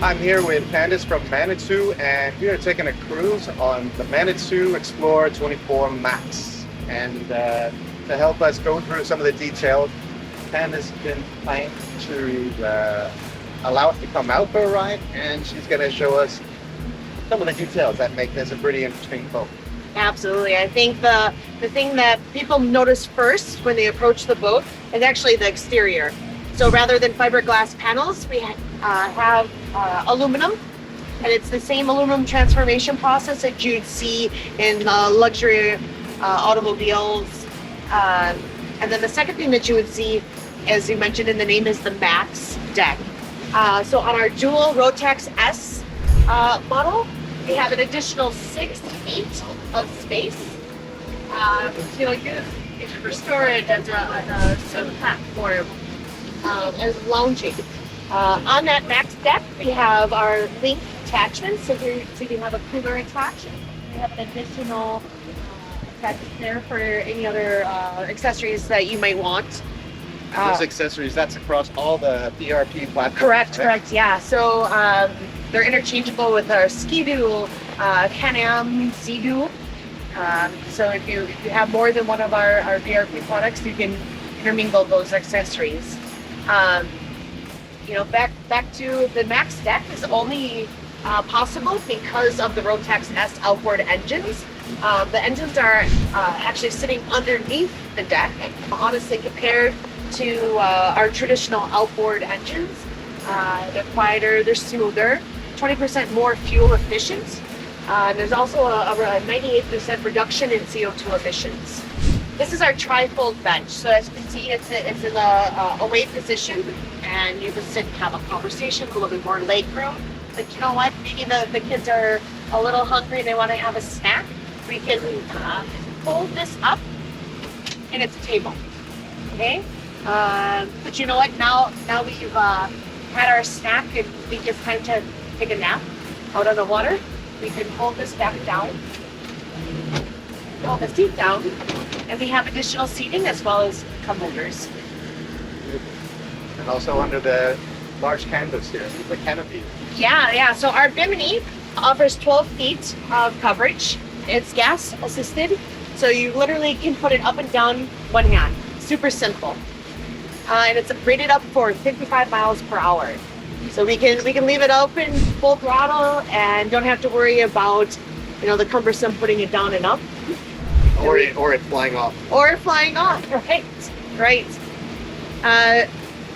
I'm here with Candace from Manitou, and we are taking a cruise on the Manitou Explore 24 Max. And to help us go through some of the details, Candace has been planning to allow us to come out for a ride, and she's going to show us some of the details that make this a pretty interesting boat. Absolutely. I think the thing that people notice first when they approach the boat is actually the exterior. So rather than fiberglass panels, we have aluminum, and it's the same aluminum transformation process that you'd see in luxury automobiles. And then the second thing that you would see, as you mentioned in the name, is the Max deck. So on our dual Rotax-S model, we have an additional 6 feet of space to use for storage as a swim platform, as lounging. On that Max deck, we have our link attachments, so you have a cooler attached. We have an additional attachment there for any other accessories that you might want. Those accessories, that's across all the BRP platforms. Correct, yeah. So they're interchangeable with our Ski-Doo, Can-Am, Sea-Doo. So if you have more than one of our BRP products, you can intermingle those accessories. Back to the Max deck is only possible because of the Rotax-S outboard engines. The engines are actually sitting underneath the deck. Honestly, compared to our traditional outboard engines, they're quieter, they're smoother, 20% more fuel efficient. There's also a 98% reduction in CO2 emissions. This is our tri-fold bench. So as you can see, it's in a away position, and you can sit and have a conversation, a little bit more leg room. But you know what? Maybe the kids are a little hungry and they want to have a snack. We can fold this up, and it's a table. Okay? But you know what? Now we've had our snack and we think it's time to take a nap out on the water. We can hold this back down, hold the seat down, and we have additional seating as well as cup holders. And also under the large canvas here, the canopy. Yeah. So our Bimini offers 12 feet of coverage. It's gas assisted, so you literally can put it up and down one hand. Super simple. And it's rated up for 55 miles per hour. So we can leave it open full throttle and don't have to worry about the cumbersome putting it down and up. Or it flying off. Or flying off, right.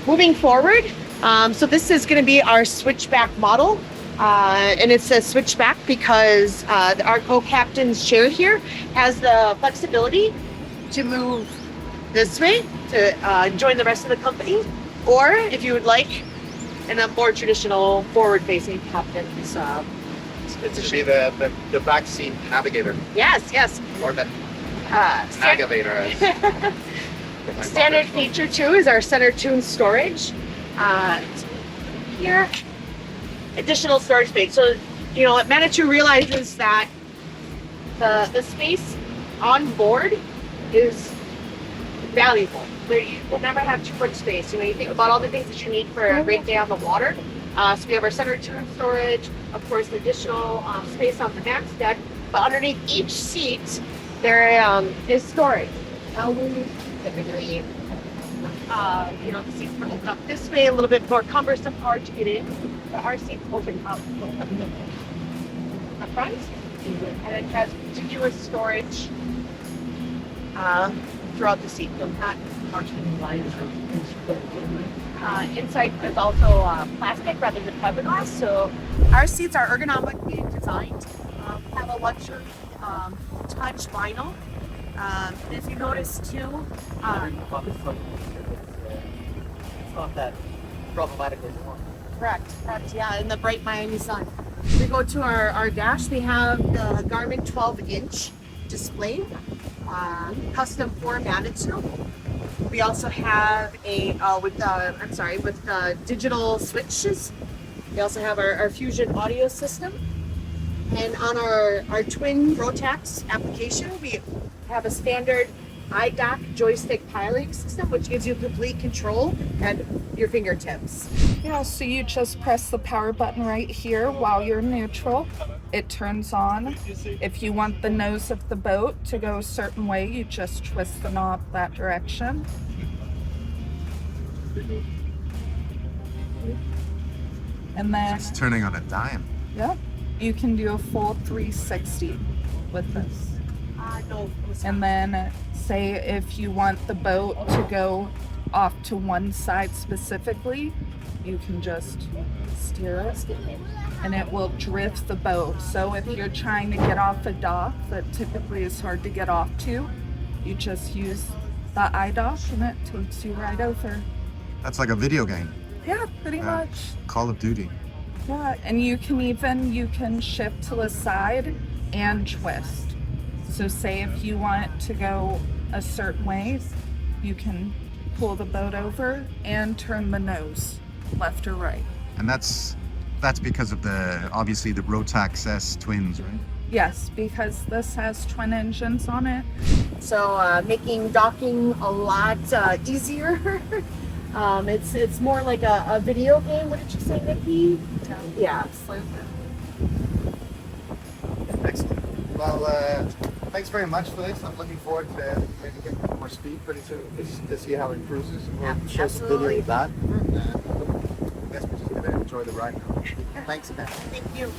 Moving forward, so this is going to be our switchback model. And it's a switchback because our co-captain's chair here has the flexibility to move this way to join the rest of the company, or if you would like, in a more traditional forward-facing captain's It should be the back seat navigator. Yes. Or the aggravator. Standard feature too is our center toon storage. Here, additional storage space. So Manitou realizes that the space on board is valuable. You will never have too much space. You think about all the things that you need for a great day on the water. So we have our center toon storage, of course, additional space on the Max deck, but underneath each seat there is storage. Typically, the seats are open up this way, a little bit more cumbersome, hard to get in. But our seats open up front, and it has contiguous storage throughout the seat. So not inside is also plastic rather than fiberglass. So our seats are ergonomically designed. Have a luxury touch vinyl. If you notice too, It's not that problematic anymore. Correct, yeah, in the bright Miami sun. We go to our dash. We have the Garmin 12-inch display, custom for Manitou. We also have with digital switches. We also have our Fusion audio system. And on our Twin Rotax application, we have a standard IDOC joystick piloting system, which gives you complete control at your fingertips. Yeah, so you just press the power button right here while you're neutral. It turns on. If you want the nose of the boat to go a certain way, you just twist the knob that direction. And then, It's turning on a dime. yeah, you can do a full 360 with this. No, And then say if you want the boat to go off to one side specifically, you can just steer it and it will drift the boat. So if you're trying to get off a dock that typically is hard to get off to, you just use the iDock and it takes you right over. That's like a video game. Yeah, pretty much. Call of Duty. Yeah, and you can shift to the side and twist. So say if you want to go a certain way, you can pull the boat over and turn the nose left or right. And that's because of obviously the Rotax-S twins, right? Yes, because this has twin engines on it. So making docking a lot easier. It's more like a video game. What did you say, Nikki? Yeah. Excellent. Well, thanks very much for this. I'm looking forward to maybe getting more speed pretty soon to see how it cruises. We'll show some video of that. I guess we're just going to enjoy the ride now. Thanks again. Thank you.